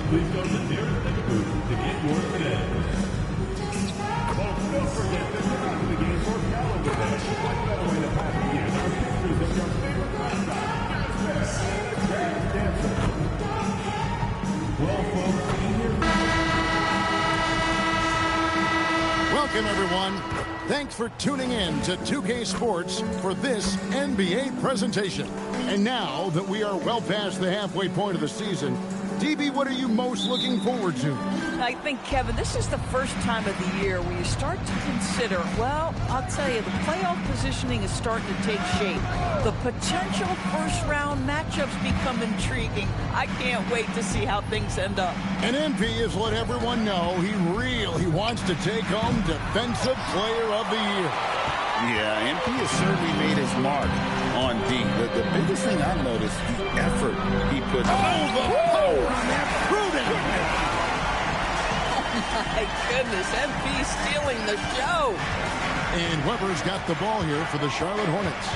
please go to the nearest ticket booth to get yours today. Folks, don't forget that you're out of the game for Gallo today. What better way to pass the year than pictures of your favorite mascot, Jazz Dancer. Well, folks, welcome, everyone. Thanks for tuning in to 2K Sports for this NBA presentation. And now that we are well past the halfway point of the season, DB, what are you most looking forward to? I think, Kevin, this is the first time of the year where you start to consider, well, I'll tell you, the playoff positioning is starting to take shape. The potential first-round matchups become intriguing. I can't wait to see how things end up. And MP has let everyone know he really wants to take home Defensive Player of the Year. Yeah, MP has certainly made his mark on D. The biggest thing I've noticed, the effort he puts in. Oh, the power on that prudent. My goodness, MP stealing the show. And Weber's got the ball here for the Charlotte Hornets.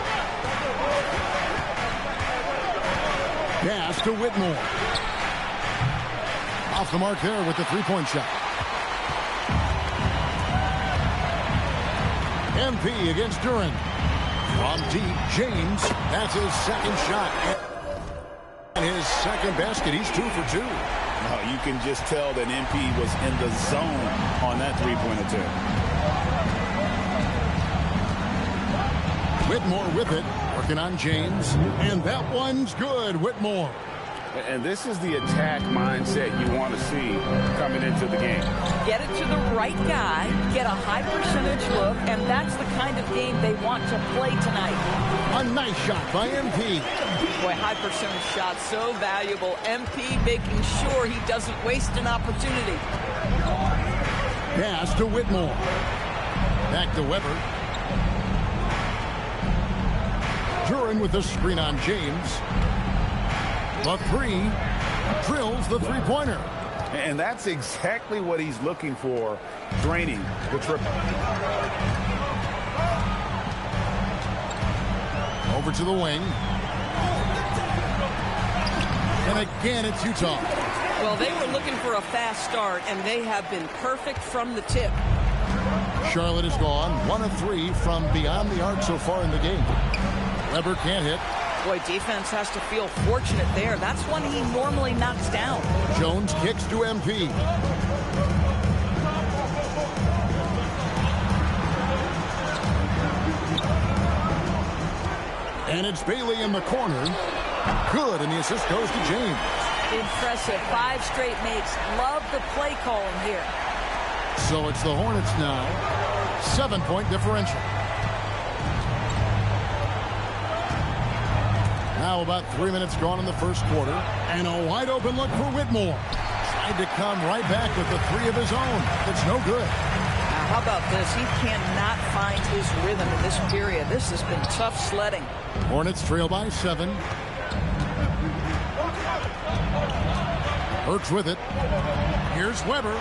Pass to Whitmore. Off the mark there with the three-point shot. MP against Duran. From deep, James. That's his second shot. And his second basket. He's 2 for 2. You can just tell that MP was in the zone on that three-point attempt. Whitmore with it, working on James, and that one's good. Whitmore. And this is the attack mindset you want to see coming into the game. Get it to the right guy, get a high percentage look, and that's the kind of game they want to play tonight. A nice shot by MP. Boy, high percentage shot, so valuable. MP making sure he doesn't waste an opportunity. Pass to Whitmore. Back to Weber. Duran with the screen on James. The three drills the three-pointer. And that's exactly what he's looking for, draining the triple. Over to the wing. And again, it's Utah. Well, they were looking for a fast start, and they have been perfect from the tip. Charlotte is gone 1 of 3 from beyond the arc so far in the game. Weber can't hit. Boy, defense has to feel fortunate there. That's one he normally knocks down. Jones kicks to MP. And it's Bailey in the corner. Good, and the assist goes to James. Impressive. 5 straight makes. Love the play calling here. So it's the Hornets now. 7-point differential. Now about 3 minutes gone in the first quarter. And a wide open look for Whitmore. Tried to come right back with the 3 of his own. It's no good. Now, how about this? He cannot find his rhythm in this period. This has been tough sledding. Hornets trail by 7. Burks with it. Here's Weber.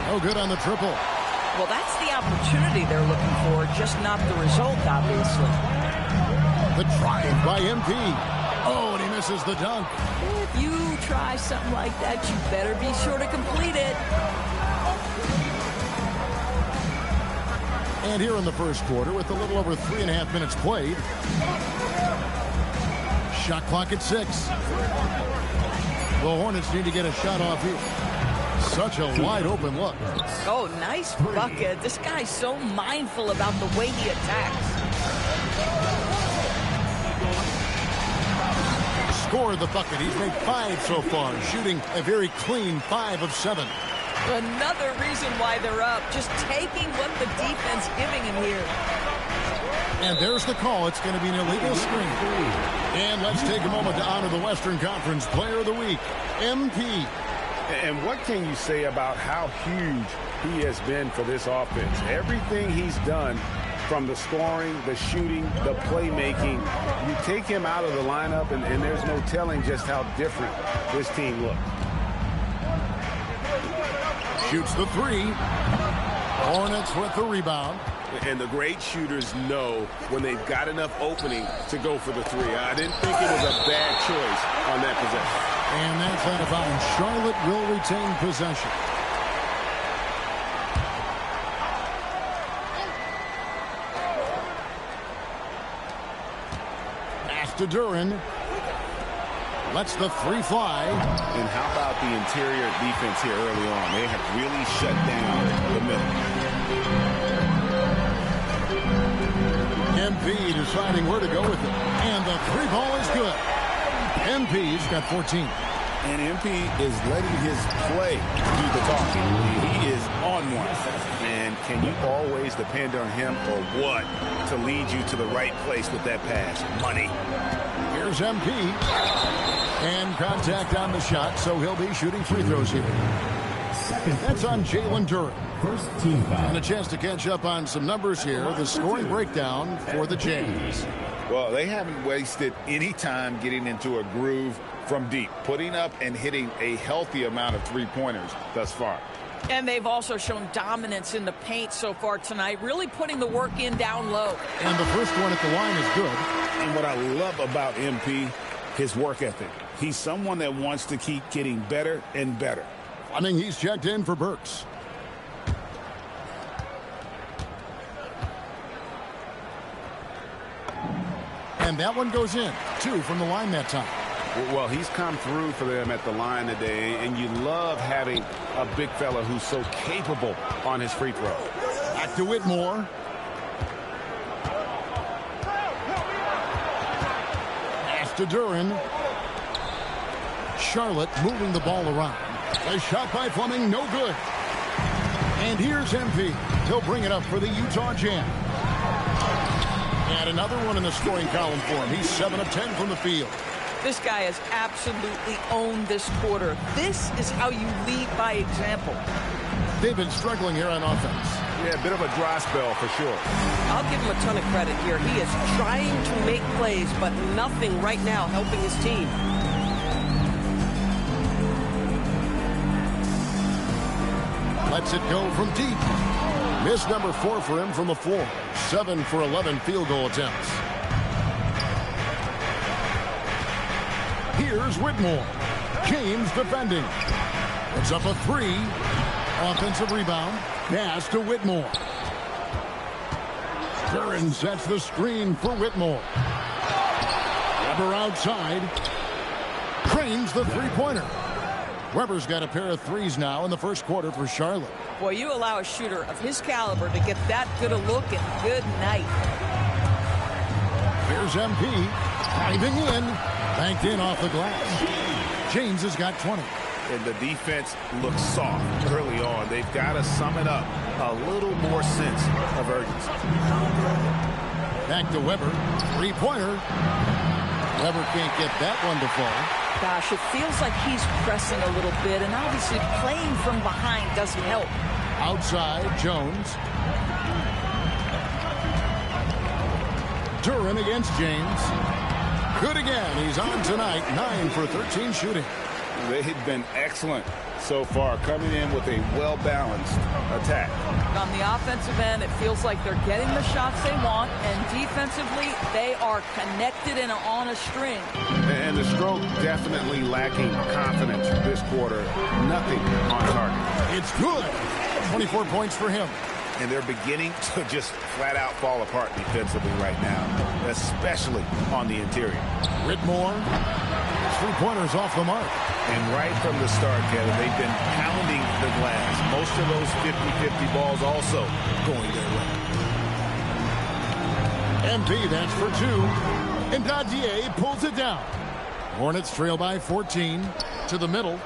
No good on the triple. Well, that's the opportunity they're looking for, just not the result, obviously. The drive by MP. Oh, and he misses the dunk. If you try something like that, you better be sure to complete it. And here in the first quarter, with a little over 3.5 minutes played. Shot clock at 6. The Hornets need to get a shot off here. Such a wide open look. Oh, nice bucket. This guy's so mindful about the way he attacks. Scored the bucket. He's made 5 so far, shooting a very clean 5 of 7. Another reason why they're up, just taking what the defense giving him here. And there's the call. It's going to be an illegal screen. And let's take a moment to honor the Western Conference Player of the Week, MP. And what can you say about how huge he has been for this offense? Everything he's done, from the scoring, the shooting, the playmaking, you take him out of the lineup, and there's no telling just how different this team looks. Shoots the 3. Hornets with the rebound. And the great shooters know when they've got enough opening to go for the 3. I didn't think it was a bad choice on that possession. And that's out of bounds. Charlotte will retain possession. Pass to Duran. Lets the three fly. And how about the interior defense here early on? They have really shut down the middle. MP deciding where to go with it. And the three ball is good. MP's got 14. And MP is letting his play do the talking. He is on one. And can you always depend on him or what to lead you to the right place with that pass? Money. Here's MP. And contact on the shot, so he'll be shooting free throws here. That's on Jalen Duran. First team foul. And a chance to catch up on some numbers here. The scoring breakdown for the Jays. Well, they haven't wasted any time getting into a groove from deep, putting up and hitting a healthy amount of three-pointers thus far. And they've also shown dominance in the paint so far tonight, really putting the work in down low. And the first one at the line is good. And what I love about MP, his work ethic. He's someone that wants to keep getting better and better. Fleming, he's checked in for Burks. And that one goes in. 2 from the line that time. Well, he's come through for them at the line today, and you love having a big fella who's so capable on his free throw. Back to Whitmore. Pass to Duran. Charlotte moving the ball around. A shot by Fleming, no good. And here's MP. He'll bring it up for the Utah Jam. And another one in the scoring column for him. He's 7 of 10 from the field. This guy has absolutely owned this quarter. This is how you lead by example. They've been struggling here on offense. Yeah, a bit of a dry spell for sure. I'll give him a ton of credit here. He is trying to make plays, but nothing right now helping his team. Lets it go from deep. Miss number 4 for him from the floor. 7 for 11 field goal attempts. Here's Whitmore. James defending. It's up a 3. Offensive rebound. Pass to Whitmore. Duran sets the screen for Whitmore. Weber outside. Cranes the three-pointer. Weber's got a pair of threes now in the first quarter for Charlotte. Boy, you allow a shooter of his caliber to get that good a look, and good night. Here's MP. Diving in. Banked in off the glass. James has got 20. And the defense looks soft early on. They've got to sum it up. A little more sense of urgency. Back to Weber. Three-pointer. Weber can't get that one to fall. Gosh, it feels like he's pressing a little bit, and obviously playing from behind doesn't help. Outside, Jones. Duran against James. Good again. He's on tonight. 9 for 13 shooting. They've been excellent so far, coming in with a well-balanced attack. On the offensive end, it feels like they're getting the shots they want, and defensively, they are connected and on a string. And the stroke definitely lacking confidence this quarter. Nothing on target. It's good. 24 points for him. And they're beginning to just flat out fall apart defensively right now, especially on the interior. Whitmore. Three-pointers off the mark. And right from the start, Kevin, they've been pounding the glass. Most of those 50-50 balls also going their way. MP, that's for 2. And Gaudier pulls it down. Hornets trail by 14. To the middle.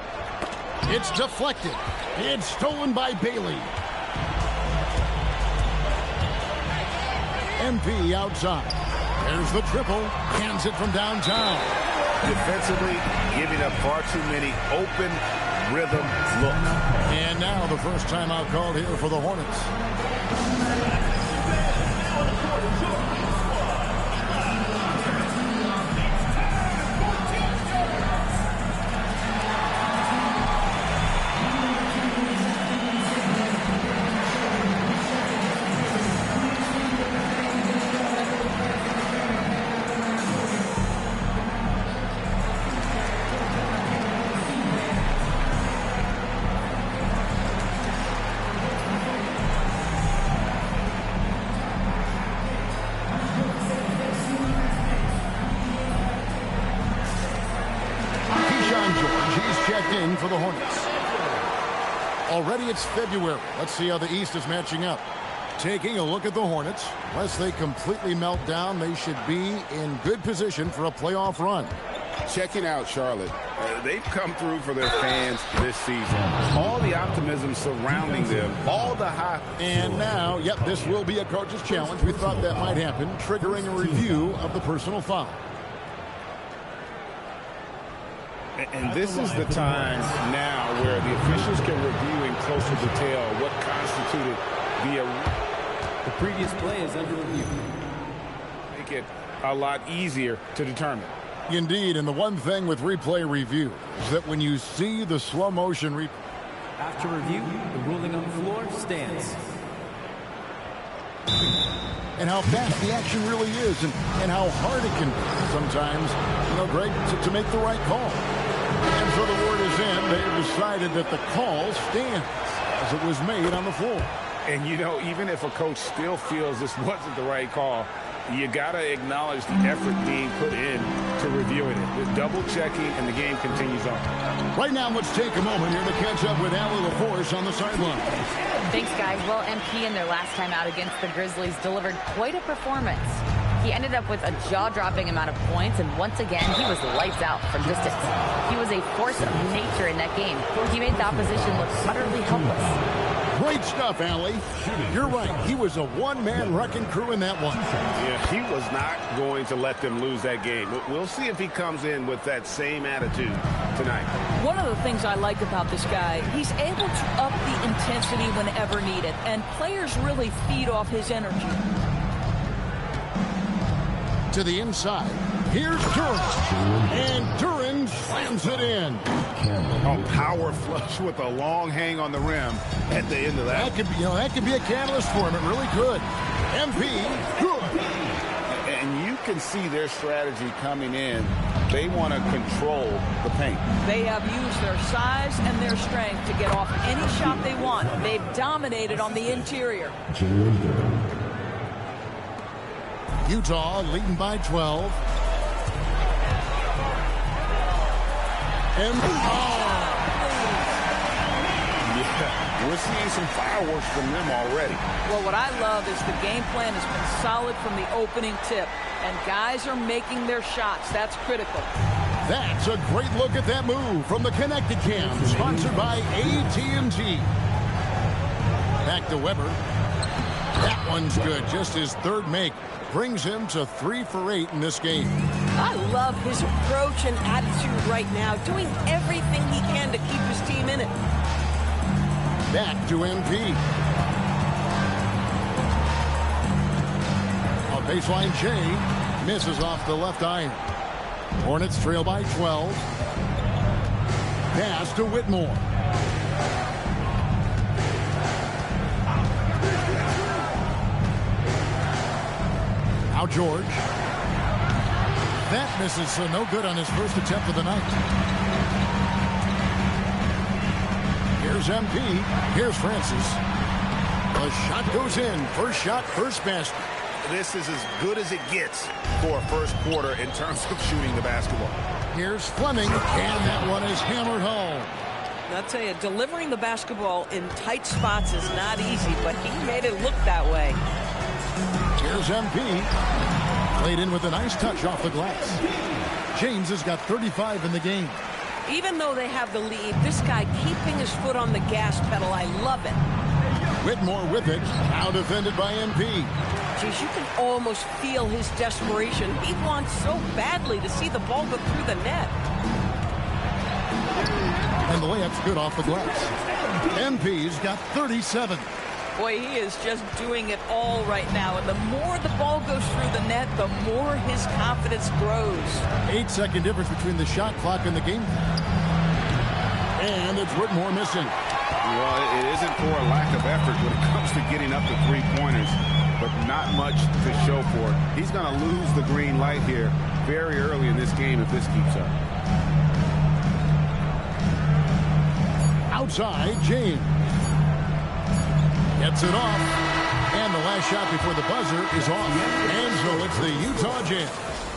It's deflected. It's stolen by Bailey. MP outside. There's the triple. Hands it from downtown. Defensively, giving up far too many open rhythm looks. And now the first timeout called here for the Hornets. checked in for the Hornets. Already it's February. Let's see how the East is matching up. Taking a look at the Hornets. Unless they completely melt down, they should be in good position for a playoff run. Checking out Charlotte. They've come through for their fans this season. All the optimism surrounding them, all the hype. And now, yep, this will be a coach's challenge. We thought that might happen, triggering a review of the personal foul. And this is the time now where the officials can review in closer detail what constituted the previous play is under review. Make it a lot easier to determine. Indeed, and the one thing with replay review is that when you see the slow motion after review, the ruling on the floor stands. And how fast the action really is, and how hard it can be sometimes, Greg, to make the right call. And so the word is in. They've decided that the call stands as it was made on the floor. And, even if a coach still feels this wasn't the right call, you got to acknowledge the effort being put in to reviewing it. With double checking, and the game continues on. Right now, let's take a moment here to catch up with Allie LaForce on the sideline. Thanks, guys. Well, MP in their last time out against the Grizzlies delivered quite a performance. He ended up with a jaw-dropping amount of points, and once again, he was lights out from distance. He was a force of nature in that game. He made the opposition look utterly helpless. Great stuff, Allie. You're right. He was a one-man wrecking crew in that one. Yeah, he was not going to let them lose that game. We'll see if he comes in with that same attitude tonight. One of the things I like about this guy, he's able to up the intensity whenever needed, and players really feed off his energy. To the inside. Here's Duren. And Duren slams it in. A power flush with a long hang on the rim at the end of that. That could be a catalyst for him. It really could. MP, good. And you can see their strategy coming in. They want to control the paint. They have used their size and their strength to get off any shot they want. They've dominated on the interior. Utah leading by 12. Yeah, we're seeing some fireworks from them already. Well, what I love is the game plan has been solid from the opening tip, and guys are making their shots. That's critical. That's a great look at that move from the Connected Cam, sponsored by AT&T. Back to Weber. That one's good. Just his third make brings him to 3 for 8 in this game. I love his approach and attitude right now, doing everything he can to keep his team in it. Back to MP. On baseline, Jay misses off the left iron. Hornets trail by 12. Pass to Whitmore. Now George. That misses, so no good on his first attempt of the night. Here's MP. Here's Francis. The shot goes in. First shot, first basket. This is as good as it gets for a first quarter in terms of shooting the basketball. Here's Fleming, and that one is hammered home. I'll tell you, delivering the basketball in tight spots is not easy, but he made it look that way. Here's MP. Played in with a nice touch off the glass. James has got 35 in the game. Even though they have the lead, this guy keeping his foot on the gas pedal, I love it. Whitmore with it, now defended by MP. Geez, you can almost feel his desperation. He wants so badly to see the ball go through the net. And the layup's good off the glass. MP's got 37. Boy, he is just doing it all right now. And the more the ball goes through the net, the more his confidence grows. 8-second difference between the shot clock and the game. And it's Whitmore missing. Well, it isn't for a lack of effort when it comes to getting up to three-pointers, but not much to show for it. He's going to lose the green light here very early in this game if this keeps up. Outside, James. Gets it off. And the last shot before the buzzer is off. And so it's the Utah Jazz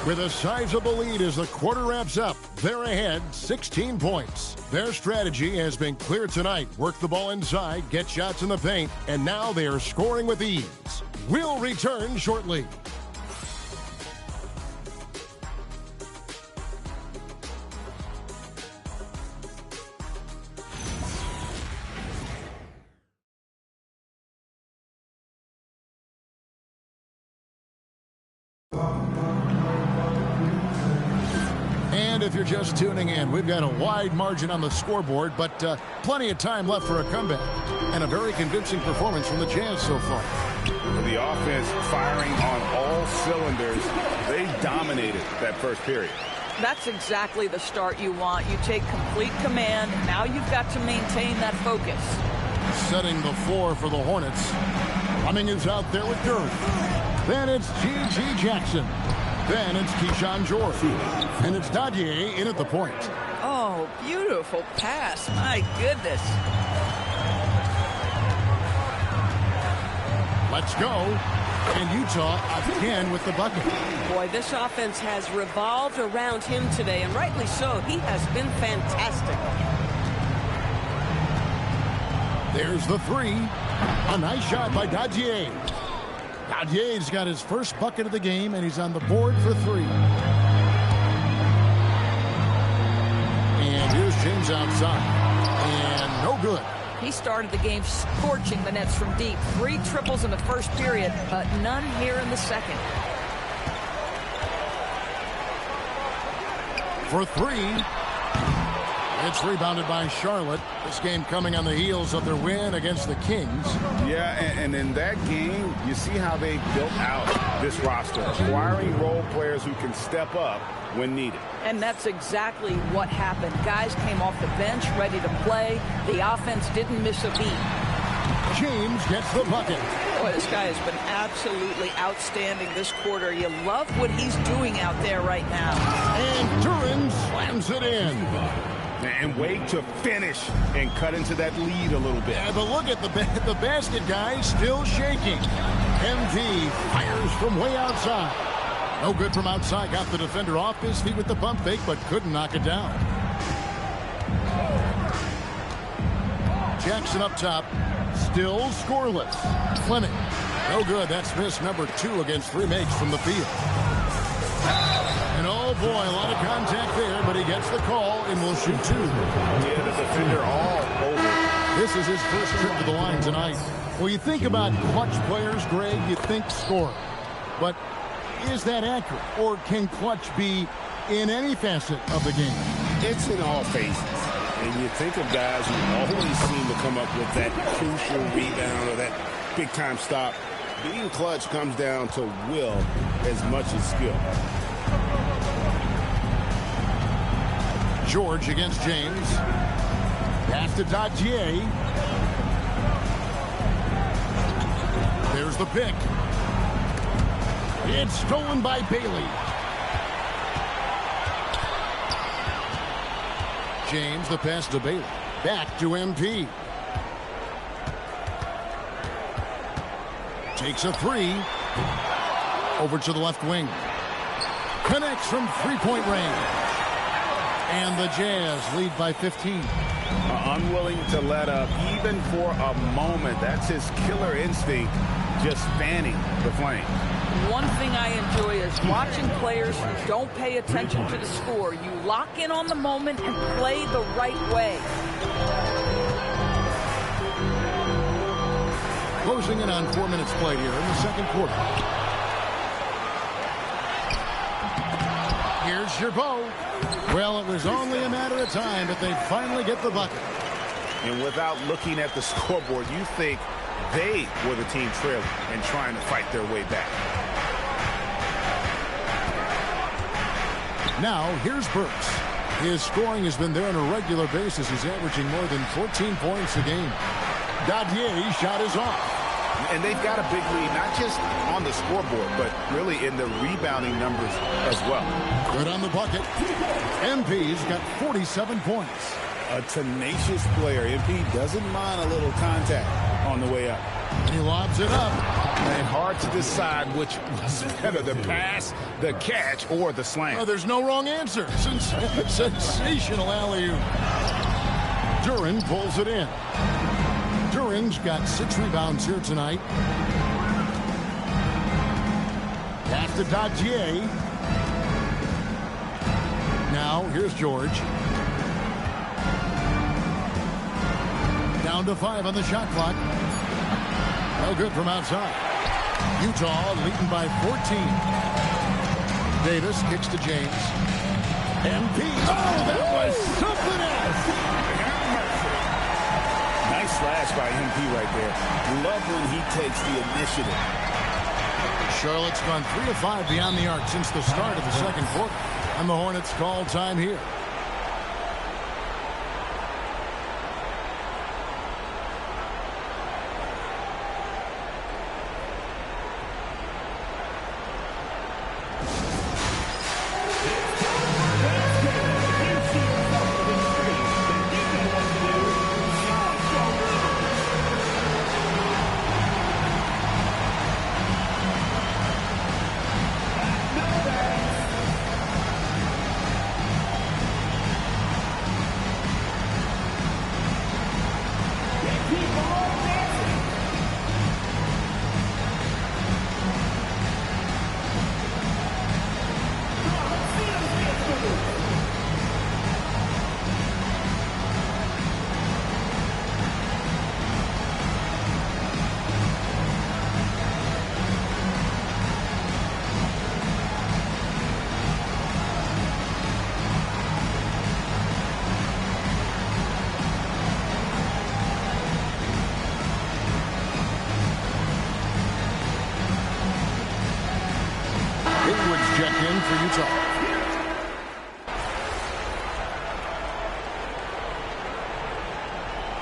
With a sizable lead as the quarter wraps up, they're ahead 16 points. Their strategy has been clear tonight. Work the ball inside, get shots in the paint, and now they are scoring with ease. We'll return shortly. And if you're just tuning in, we've got a wide margin on the scoreboard, but plenty of time left for a comeback. And a very convincing performance from the Jazz so far. The offense firing on all cylinders. They dominated that first period. That's exactly the start you want. You take complete command. Now you've got to maintain that focus. Setting the floor for the Hornets. Running is out there with Durant. Then it's G.G. Jackson. Then it's Keyshawn George. And it's Dadier in at the point. Oh, beautiful pass. My goodness. Let's go. And Utah again with the bucket. Boy, this offense has revolved around him today, and rightly so. He has been fantastic. There's the three. A nice shot by Dadier. Dadier's got his first bucket of the game, and he's on the board for three. And here's James outside. And no good. He started the game scorching the Nets from deep. 3 triples in the first period, but none here in the second. For three. It's rebounded by Charlotte. This game coming on the heels of their win against the Kings. Yeah, and in that game, you see how they built out this roster, acquiring role players who can step up when needed. And that's exactly what happened. Guys came off the bench ready to play. The offense didn't miss a beat. James gets the bucket. Boy, this guy has been absolutely outstanding this quarter. You love what he's doing out there right now. And Durant slams it in. And wait to finish and cut into that lead a little bit. Yeah, but look at the basket guy still shaking. MV fires from way outside. No good from outside. Got the defender off his feet with the pump fake, but couldn't knock it down. Jackson up top. Still scoreless. Fleming. No good. That's miss number 2 against 3 makes from the field. And oh boy, a lot of contact there, but he gets the call and will shoot 2. Yeah, the defender all over. This is his first trip to the line tonight. Well, you think about clutch players, Greg, you think score. But is that accurate? Or can clutch be in any facet of the game? It's in all phases. And you think of guys who always seem to come up with that crucial rebound or that big-time stop. Being clutch comes down to will as much as skill. George against James. Pass to Dadier. There's the pick. It's stolen by Bailey. James, the pass to Bailey. Back to MP. Takes a 3. Over to the left wing. Connects from three-point range. And the Jazz lead by 15. Unwilling to let up even for a moment. That's his killer instinct, just fanning the flame. One thing I enjoy is watching players who don't pay attention to the score. You lock in on the moment and play the right way. Closing in on 4 minutes played here in the second quarter. Here's your bow. Well, it was only a matter of time, but they finally get the bucket. And without looking at the scoreboard, you think they were the team trailing and trying to fight their way back. Now, here's Burks. His scoring has been there on a regular basis. He's averaging more than 14 points a game. Dadier's shot is off. And they've got a big lead, not just on the scoreboard, but really in the rebounding numbers as well. Good on the bucket. MP's got 47 points. A tenacious player. MP doesn't mind a little contact on the way up. He lobs it up. And hard to decide which was better, the pass, the catch, or the slam. Oh, there's no wrong answer. Sensational alley-oop. Duren pulls it in. Duren's got 6 rebounds here tonight. Pass to Dadier. Now, here's George. Down to 5 on the shot clock. No good from outside. Utah leading by 14. Davis kicks to James. MP. Oh, that was something else. Nice slash by MP right there. Love when he takes the initiative. Charlotte's gone 3 of 5 beyond the arc since the start of the second quarter. And the Hornets call time here. Check in for Utah.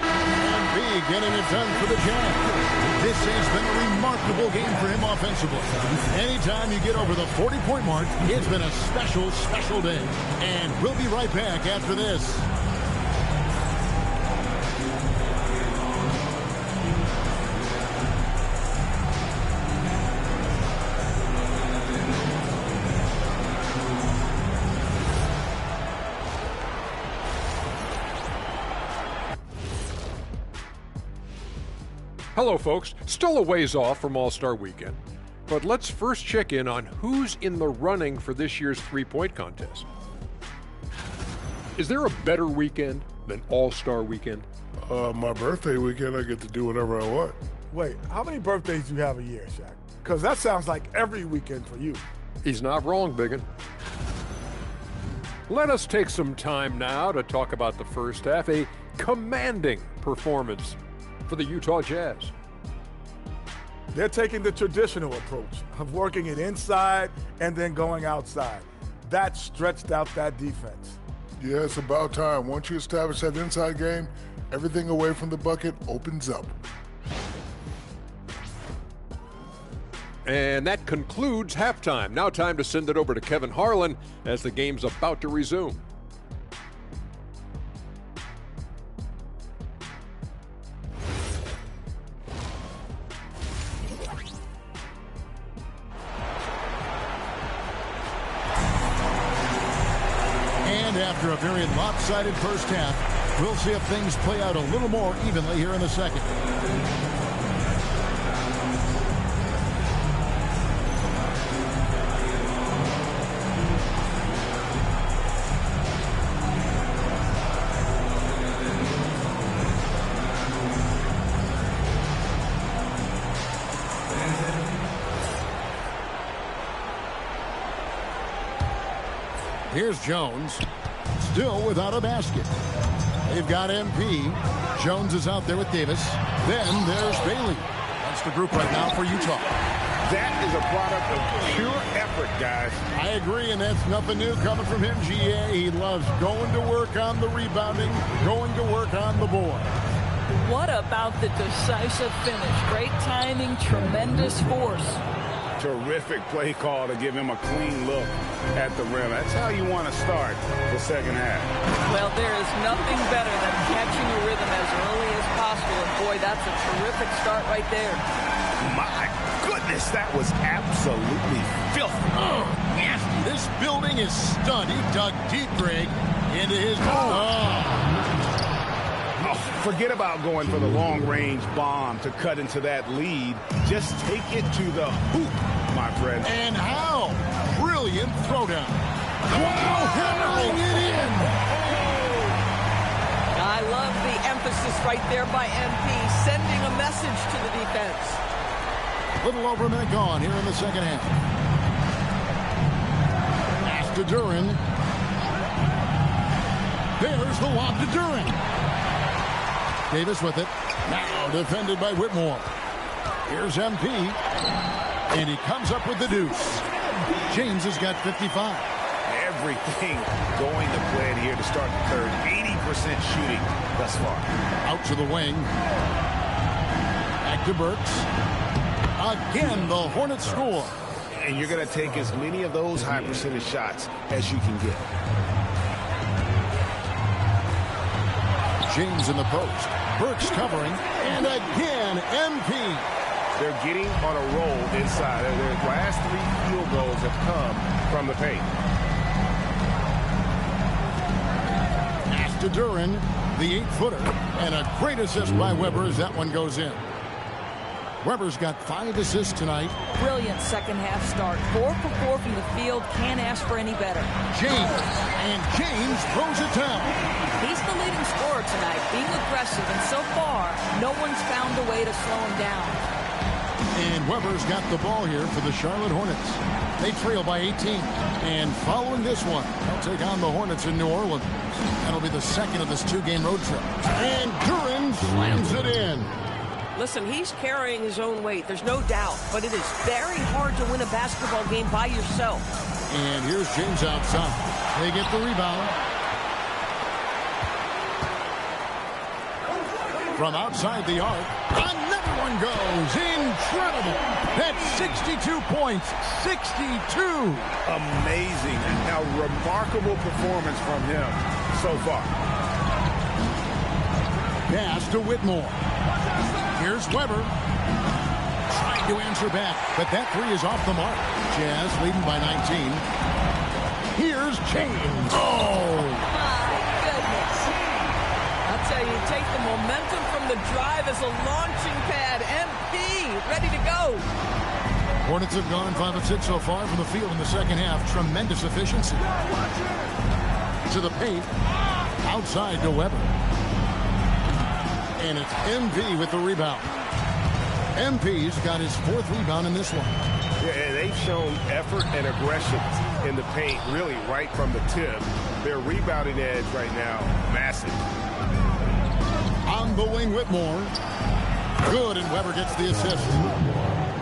And B getting it done for the Jazz. This has been a remarkable game for him offensively. Anytime you get over the 40-point mark, it's been a special, special day. And we'll be right back after this. Hello, folks. Still a ways off from All-Star Weekend, but let's first check in on who's in the running for this year's three-point contest. Is there a better weekend than All-Star Weekend? My birthday weekend, I get to do whatever I want. Wait, how many birthdays do you have a year, Shaq? Because that sounds like every weekend for you. He's not wrong, Biggin. Let us take some time now to talk about the first half, a commanding performance for the Utah Jazz. They're taking the traditional approach of working it inside and then going outside. That stretched out that defense. Yeah, it's about time. Once you establish that inside game, everything away from the bucket opens up. And that concludes halftime. Now time to send it over to Kevin Harlan as the game's about to resume. After a very lopsided first half, we'll see if things play out a little more evenly here in the second. Here's Jones. Still without a basket. They've got MP. Jones is out there with Davis. Then there's Bailey. That's the group right now for Utah. That is a product of pure effort, guys. I agree, and that's nothing new coming from him, GA. He loves going to work on the rebounding, going to work on the board. What about the decisive finish? Great timing, tremendous force. Terrific play call to give him a clean look at the rim. That's how you want to start the second half. Well, there is nothing better than catching a rhythm as early as possible. And boy, that's a terrific start right there. My goodness, that was absolutely filthy. Oh, nasty. This building is stunned. He dug deep, Greg, into his... Forget about going for the long-range bomb to cut into that lead. Just take it to the hoop, my friend. And how? Brilliant throwdown. Wow, hammering it in. I love the emphasis right there by MP, sending a message to the defense. Little over a minute gone here in the second half. Pass to Duran. There's the lob to Duran. Davis with it. Now defended by Whitmore. Here's MP. And he comes up with the deuce. James has got 55. Everything going to plan here to start the third. 80% shooting thus far. Out to the wing. Back to Burks. Again, the Hornets score. And you're going to take as many of those high percentage shots as you can get. James in the post. Burks covering. And again, MP. They're getting on a roll inside. Their last 3 field goals have come from the paint. Pass to Duran, the 8-footer. And a great assist by Weber as that one goes in. Weber's got 5 assists tonight. Brilliant second half start. 4 for 4 from the field. Can't ask for any better. James. And James throws it down. He's the leading scorer tonight, being aggressive, and so far, no one's found a way to slow him down. And Weber's got the ball here for the Charlotte Hornets. They trail by 18. And following this one, they'll take on the Hornets in New Orleans. That'll be the second of this 2-game road trip. And Duran slams it in. Listen, he's carrying his own weight. There's no doubt. But it is very hard to win a basketball game by yourself. And here's James outside. They get the rebound. From outside the arc, another one goes. Incredible. That's 62 points. 62. Amazing. Now, remarkable performance from him so far. Pass to Whitmore. Here's Weber. Trying to answer back, but that 3 is off the mark. Jazz leading by 19. Here's James. Oh! My goodness. I'll tell you, take the momentum from the drive as a launching pad. MP, ready to go. Hornets have gone 5 of 6 so far from the field in the second half. Tremendous efficiency. To the paint. Outside to Weber. And it's MP with the rebound. MP's got his 4th rebound in this one. Yeah, they've shown effort and aggression in the paint, really right from the tip. Their rebounding edge right now, massive. On the wing, Whitmore. Good, and Weber gets the assist.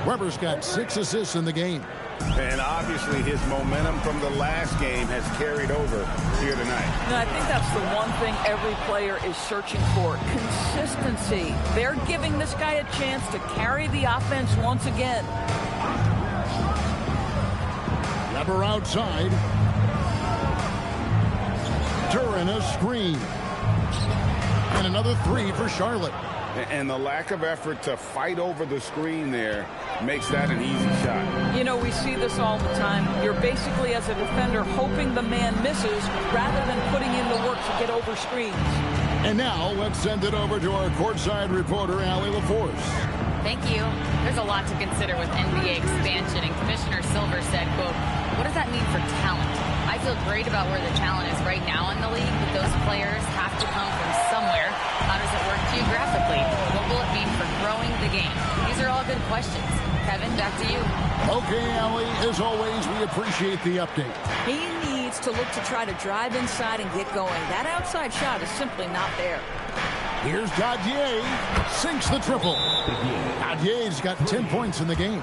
Weber's got 6 assists in the game. And obviously his momentum from the last game has carried over here tonight. And I think that's the one thing every player is searching for. Consistency. They're giving this guy a chance to carry the offense once again. Weber outside. Duran a screen. And another 3 for Charlotte. And the lack of effort to fight over the screen there makes that an easy shot. You know, we see this all the time. You're basically, as a defender, hoping the man misses rather than putting in the work to get over screens. And now, let's send it over to our courtside reporter, Allie LaForce. Thank you. There's a lot to consider with NBA expansion, and Commissioner Silver said, quote, "What does that mean for talent? I feel great about where the talent is right now in the league, but those players have to come from somewhere. How does it work geographically? What will it mean for growing the game?" These are all good questions. Kevin, back to you. Okay, Allie, as always, we appreciate the update. He needs to look to try to drive inside and get going. That outside shot is simply not there. Here's Gaudier. Sinks the triple. Gaudier's got 10 points in the game.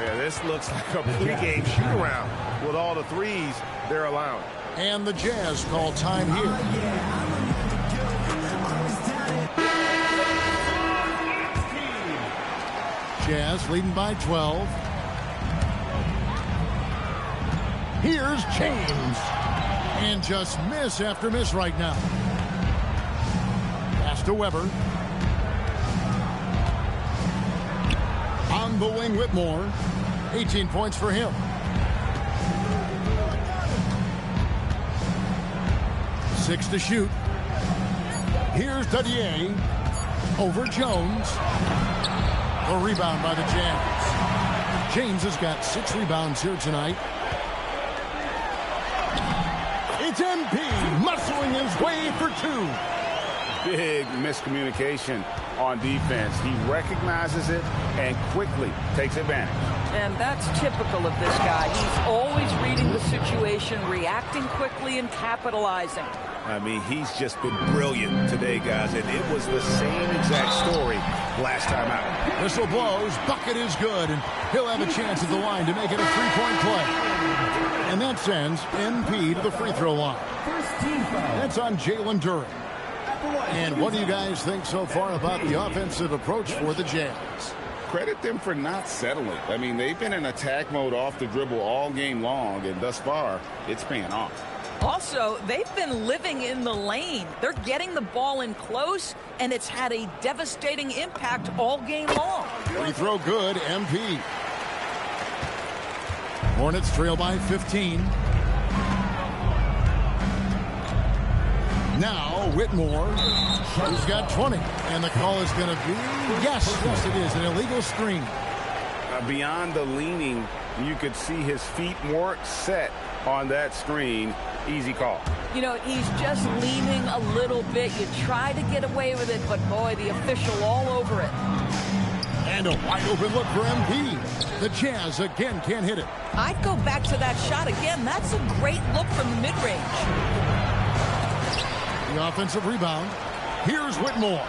Yeah, this looks like a pregame shoot-around with all the threes they're allowing. And the Jazz call time here. Jazz leading by 12. Here's James. And just miss after miss right now. Pass to Weber. On the wing, Whitmore. 18 points for him. 6 to shoot. Here's Dadier. Over Jones. A rebound by the Jazz. James has got 6 rebounds here tonight. It's MP muscling his way for 2. Big miscommunication on defense. He recognizes it and quickly takes advantage. And that's typical of this guy. He's always reading the situation, reacting quickly, and capitalizing. I mean, he's just been brilliant today, guys, and it was the same exact story last time out. Whistle blows, bucket is good, and he'll have a chance at the line to make it a 3-point play. And that sends MP to the free throw line. That's on Jalen Duren. And what do you guys think so far about the offensive approach for the Jazz? Credit them for not settling. I mean, they've been in attack mode off the dribble all game long, and thus far, it's paying off. Also, they've been living in the lane. They're getting the ball in close, and it's had a devastating impact all game long. Free throw good, MP. Hornets trail by 15. Now Whitmore, who's got 20. And the call is going to be, yes, it is, an illegal screen. Beyond the leaning, you could see his feet more set on that screen. Easy call. You know, he's just leaning a little bit. You try to get away with it, but boy, the official all over it. And a wide open look for MP. The Jazz again can't hit it. I'd go back to that shot again. That's a great look from the mid-range. The offensive rebound. Here's Whitmore.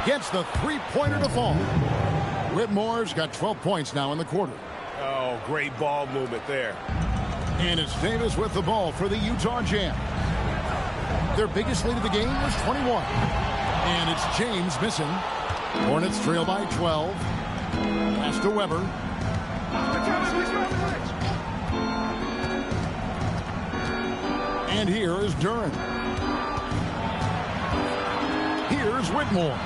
Gets the three-pointer to fall. Whitmore's got 12 points now in the quarter. Oh, great ball movement there. And it's Davis with the ball for the Utah Jazz. Their biggest lead of the game was 21. And it's James missing. Hornets trail by 12. Pass to Weber. And here is Duren. Here's Whitmore.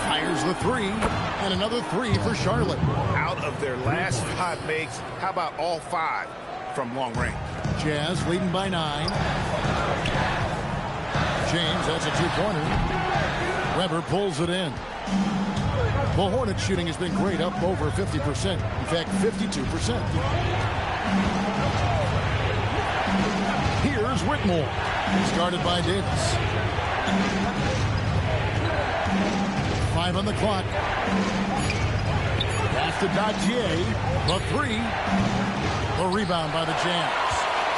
Fires the 3. And another 3 for Charlotte. Out of their last 5 makes, how about all 5 from long range? Jazz leading by 9. James, that's a 2-pointer. Weber pulls it in. The Hornets shooting has been great, up over 50%. In fact, 52%. Here's Whitmore. Started by Davis. 5 on the clock. Pass to Dadier. The 3. The rebound by the Jazz.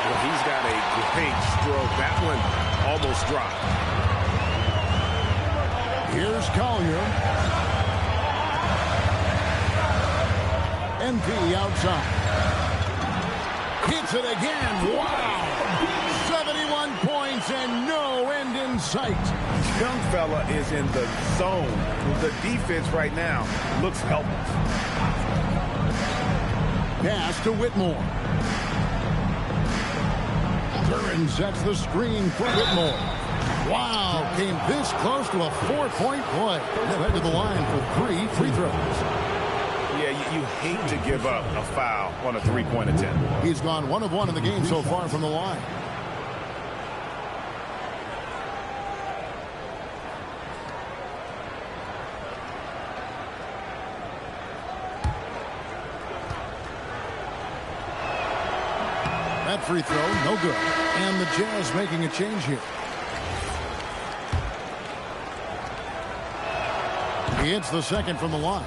Well, he's got a great stroke. That one almost dropped. Here's Collier. MP outside. Hits it again. Wow. 71 points and no end in sight. Young fella is in the zone. The defense right now looks helpless. Pass to Whitmore. Duren sets the screen for Whitmore. Wow, came this close to a 4-point play. They'll head to the line for 3 free throws. Yeah, you hate to give up a foul on a 3-point attempt. He's gone 1 of 1 in the game so far from the line. That free throw, no good. And the Jazz making a change here. He hits the second from the line.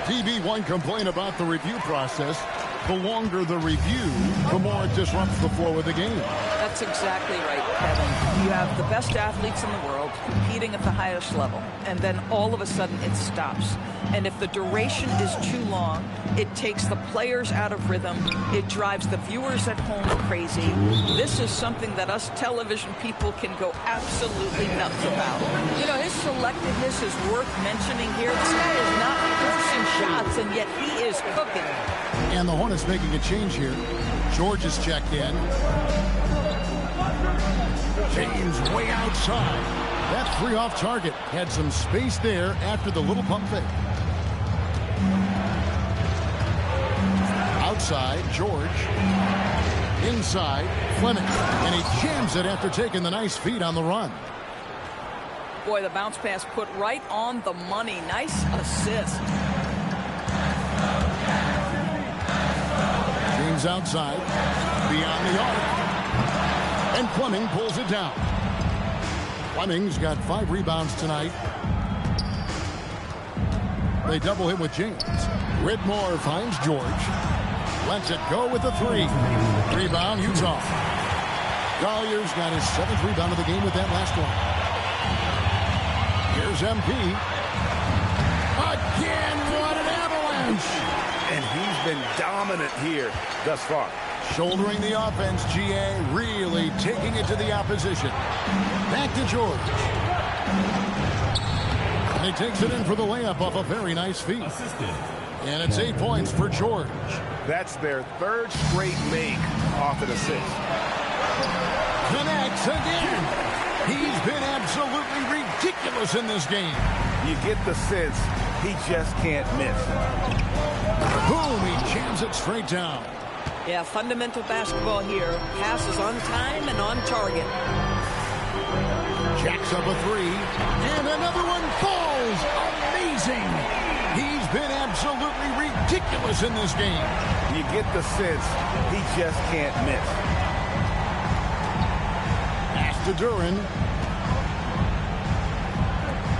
TB1 complained about the review process. the longer the review, the more it disrupts the flow of the game. That's exactly right, Kevin. You have the best athletes in the world competing at the highest level, and then all of a sudden it stops. And if the duration is too long, it takes the players out of rhythm. It drives the viewers at home crazy. This is something that us television people can go absolutely nuts about. You know, his selectiveness is worth mentioning here. This guy is not forcing shots, and yet he is cooking. And the Hornets making a change here. George is checked in. James way outside. That three off target had some space there after the little pump fake. Outside, George. Inside, Fleming. And he jams it after taking the nice feed on the run. Boy, the bounce pass put right on the money. Nice assist. James outside, beyond the arc. And Fleming pulls it down. Fleming's got 5 rebounds tonight. They double him with James. Whitmore finds George. Lets it go with the 3. Rebound, Utah. Collier's got his 7th rebound of the game with that last one. Here's MP. Again, what an avalanche! And he's been dominant here thus far. Shouldering the offense, GA really taking it to the opposition. Back to George. And he takes it in for the layup off a very nice feed. And it's 8 points for George. That's their 3rd straight make off an assist. Connects again. He's been absolutely ridiculous in this game. You get the sense he just can't miss. Boom, he jams it straight down. Yeah, fundamental basketball here. Passes on time and on target. Jacks up a 3. And another one falls. Amazing. He's been absolutely ridiculous in this game. You get the sense he just can't miss. Pass to Duran.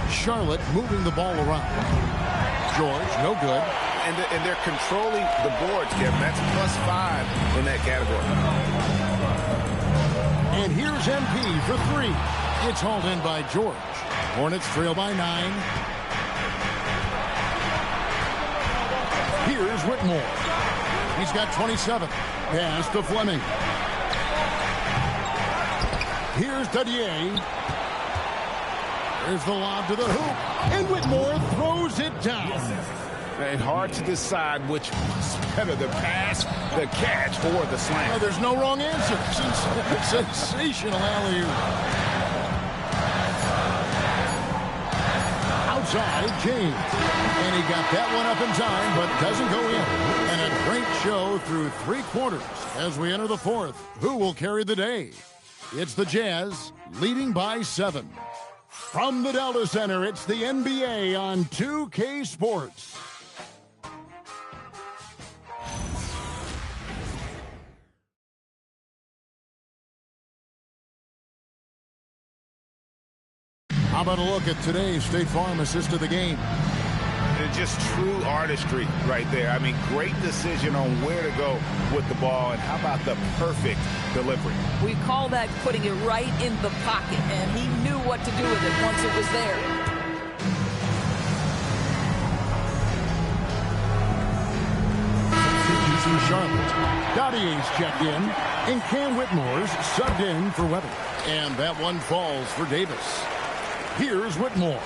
Charlotte moving the ball around. George, no good. And they're controlling the boards, Kevin. That's +5 in that category. And here's MP for 3. It's hauled in by George. Hornets trail by 9. Here's Whitmore. He's got 27. Pass to Fleming. Here's Dadier. There's the lob to the hoop. And Whitmore throws it down. And hard to decide which was better, the pass, the catch, or the slam. No, there's no wrong answer. Sensational alley-oop. Outside, James. And he got that one up in time, but doesn't go in. And a great show through 3 quarters as we enter the 4th. Who will carry the day? It's the Jazz, leading by 7. From the Delta Center, it's the NBA on 2K Sports. How about a look at today's State Farm assist of the game? And just true artistry right there. I mean, great decision on where to go with the ball, and how about the perfect delivery? We call that putting it right in the pocket, and he knew what to do with it once it was there. From Charlotte. Dottier's checked in, and Cam Whitmore's subbed in for Weber. And that one falls for Davis. Here's Whitmore.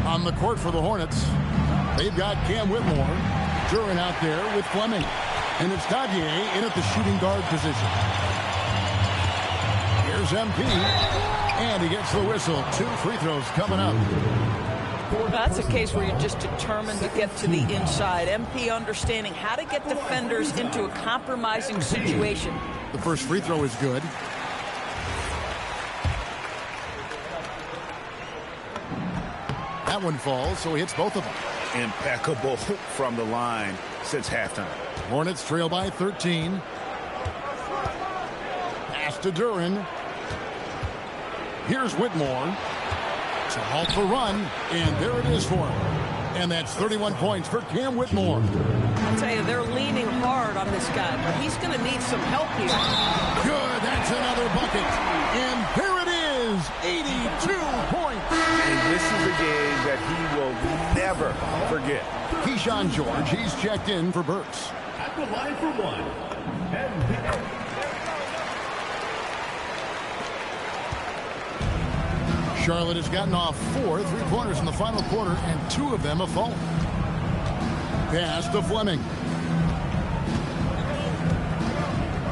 On the court for the Hornets, they've got Cam Whitmore, Duren out there with Fleming. And it's Dadier in at the shooting guard position. Here's MP, and he gets the whistle. 2 free throws coming up. That's a case where you're just determined to get to the inside. MP understanding how to get defenders into a compromising situation. The first free throw is good. That one falls, so he hits both of them. Impeccable from the line since halftime. Hornets trail by 13. Pass to Duren. Here's Whitmore. To halt the run, and there it is for him. And that's 31 points for Cam Whitmore. I'll tell you, they're leaning hard on this guy, but he's going to need some help here. Good, that's another bucket. And there it is, 82 points. And this is a game that he will never forget. Keyshawn George, he's checked in for Burks. At the line for one, NBA. Charlotte has gotten off 4 3-pointers in the final quarter, and 2 of them have fallen. Pass to Fleming.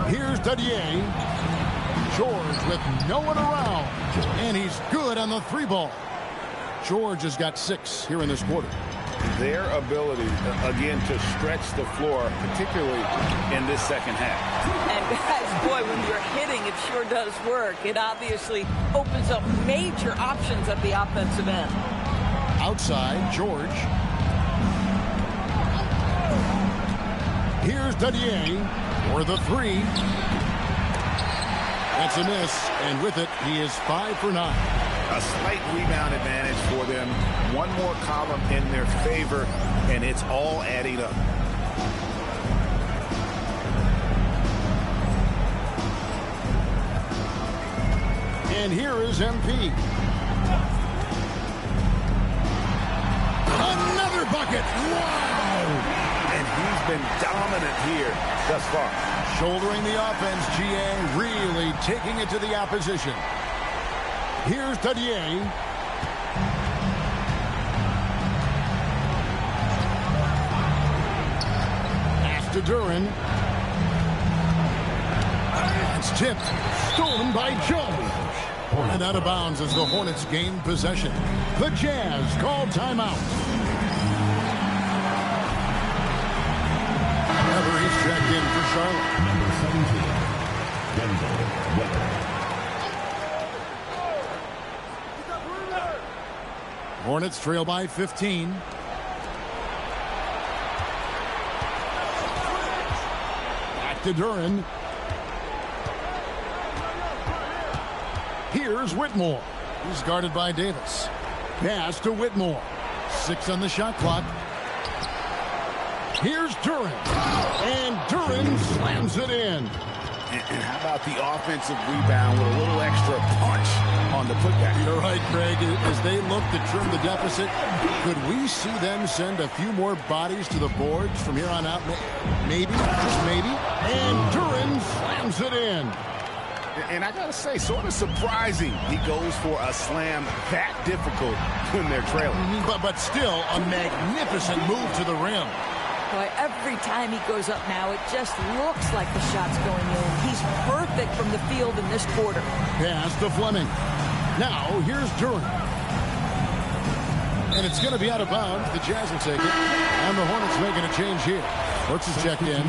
Here's Dadier. George with no one around, and he's good on the 3-ball. George has got 6 here in this quarter. Their ability, again, to stretch the floor, particularly in this second half. And guys, boy, when you're hitting, it sure does work. It obviously opens up major options at the offensive end. Outside, George. Here's Dadier for the 3. That's a miss, and with it, he is 5 for 9. A slight rebound advantage for them. One more column in their favor, and it's all adding up. And here is MP. Another bucket. Wow! And he's been dominant here thus far. Shouldering the offense, GA really taking it to the opposition. Here's Dadier. Pass to Duren. It's tipped. Stolen by Jones. And out of bounds as the Hornets gain possession. The Jazz call timeout. Ever he's checked in for Charlotte. Number 17, Wendell Weber. Hornets trail by 15. Back to Duren. Here's Whitmore. He's guarded by Davis. Pass to Whitmore. 6 on the shot clock. Here's Duren. And Duren slams it in. And how about the offensive rebound with a little extra punch on the putback? You're right, Craig. As they look to trim the deficit, could we see them send a few more bodies to the boards from here on out? Maybe, just maybe. And Duren slams it in. And I got to say, sort of surprising he goes for a slam that difficult when they're trailing. But still a magnificent move to the rim. Boy, every time he goes up now, it just looks like the shot's going in. He's perfect from the field in this quarter. Pass to Fleming. Now, here's Duran. And it's going to be out of bounds. The Jazz will take it. And the Hornets making a change here. Brooks is checked in.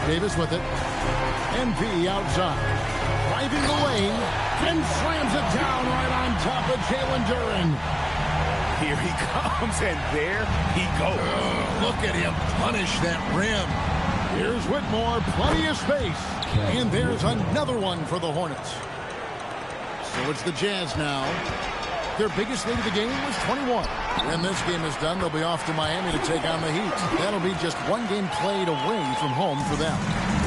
Davis with it. MP outside. Driving the lane. And slams it down right on top of Jalen Duran. Here he comes, and there he goes. Look at him punish that rim. Here's Whitmore, plenty of space. And there's another one for the Hornets. So it's the Jazz now. Their biggest lead of the game was 21. When this game is done, they'll be off to Miami to take on the Heat. That'll be just one game played away from home for them.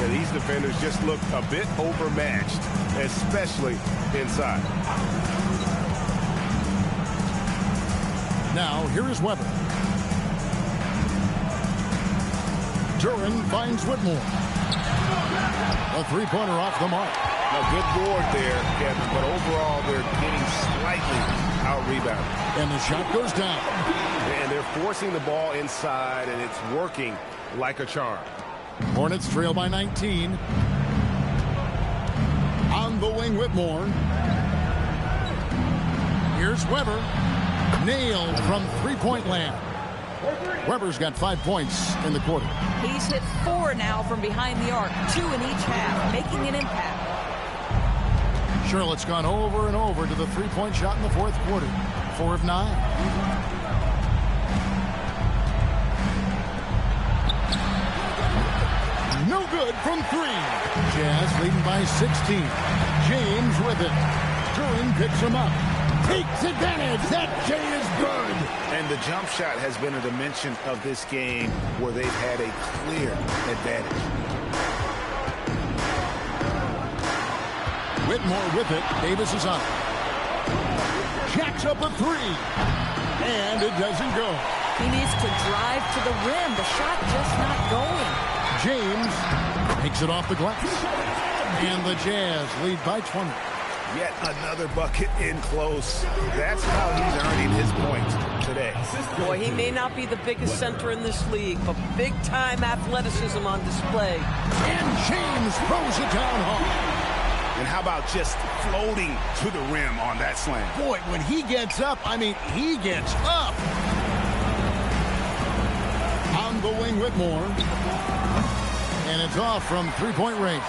Yeah, these defenders just look a bit overmatched, especially inside. Now, here is Weber. Duran finds Whitmore. A three-pointer off the mark. A good board there, Kevin, but overall they're getting slightly out-rebounded. And the shot goes down. And they're forcing the ball inside, and it's working like a charm. Hornets trail by 19. On the wing, Whitmore. Here's Weber. Nailed from three-point land. Weber's got 5 points in the quarter. He's hit 4 now from behind the arc, 2 in each half, making an impact. Charlotte's gone over and over to the three-point shot in the fourth quarter. 4 of 9. No good from 3. Jazz leading by 16. James with it. Duran picks him up. Takes advantage. That J is good. And the jump shot has been a dimension of this game where they've had a clear advantage. Whitmore with it. Davis is up. Jacks up a 3. And it doesn't go. He needs to drive to the rim. The shot just not going. James takes it off the glass. And the Jazz lead by 20. Yet another bucket in close. That's how he's earning his points today. Boy, he may not be the biggest center in this league, but big-time athleticism on display. And James throws it down hard. And how about just floating to the rim on that slam? Boy, when he gets up, I mean, he gets up. On the wing, Whitmore. And it's off from three-point range.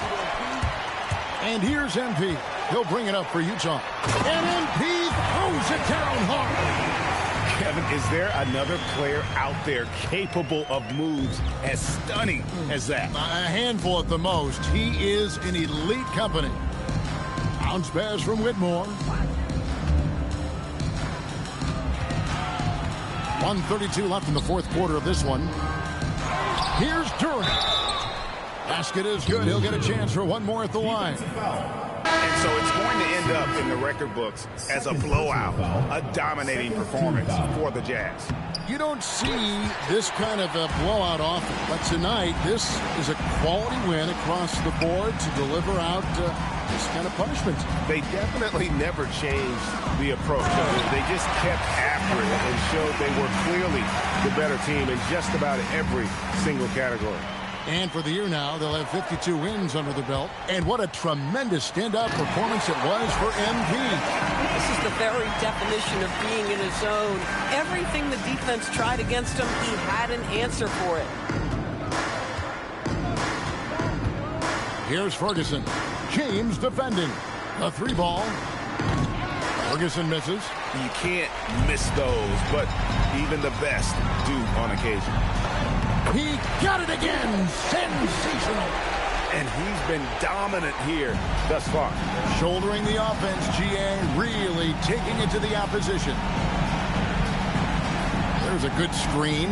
And here's MP. He'll bring it up for Utah. And MP throws it down hard. Kevin, is there another player out there capable of moves as stunning as that? A handful at the most. He is in elite company. Bounce pass from Whitmore. 1:32 left in the fourth quarter of this one. Here's Duran. Basket is good. He'll get a chance for one more at the line. And so it's going to end up in the record books as a blowout, a dominating performance for the Jazz. You don't see this kind of a blowout often, but tonight this is a quality win across the board to deliver out this kind of punishment. They definitely never changed the approach. They just kept after it and showed they were clearly the better team in just about every single category. And for the year now, they'll have 52 wins under the belt. And what a tremendous standout performance it was for MP. This is the very definition of being in his zone. Everything the defense tried against him, he had an answer for it. Here's Ferguson. James defending. A 3-ball. Ferguson misses. You can't miss those, but even the best do on occasion. He got it again. Sensational. And he's been dominant here thus far. Shouldering the offense, GA really taking it to the opposition. There's a good screen.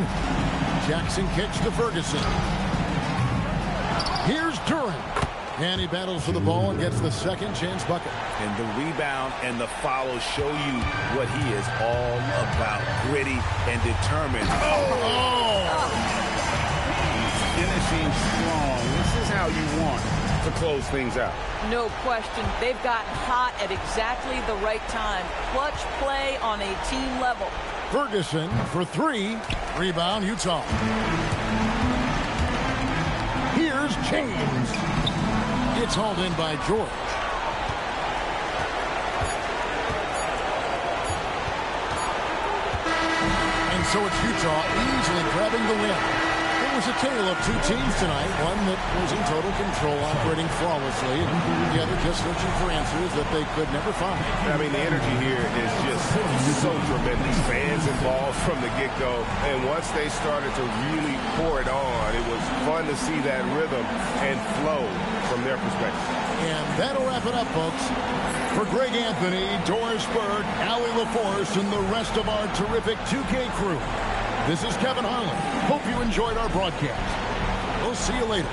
Jackson kicks to Ferguson. Here's Duran. And he battles for the ball and gets the second chance bucket. And the rebound and the follow show you what he is all about. Gritty and determined. Oh! Finishing strong. This is how you want to close things out. No question. They've gotten hot at exactly the right time. Clutch play on a team level. Ferguson for three. Rebound, Utah. Here's James. It's hauled in by George. And so it's Utah easily grabbing the win. It was a tale of two teams tonight, one that was in total control, operating flawlessly, and the other just searching for answers that they could never find. I mean, the energy here is just so tremendous. Fans involved from the get-go, and once they started to really pour it on, it was fun to see that rhythm and flow from their perspective. And that'll wrap it up, folks. For Greg Anthony, Doris Burke, Allie LaForce, and the rest of our terrific 2K crew, this is Kevin Harlan. Hope you enjoyed our broadcast. We'll see you later.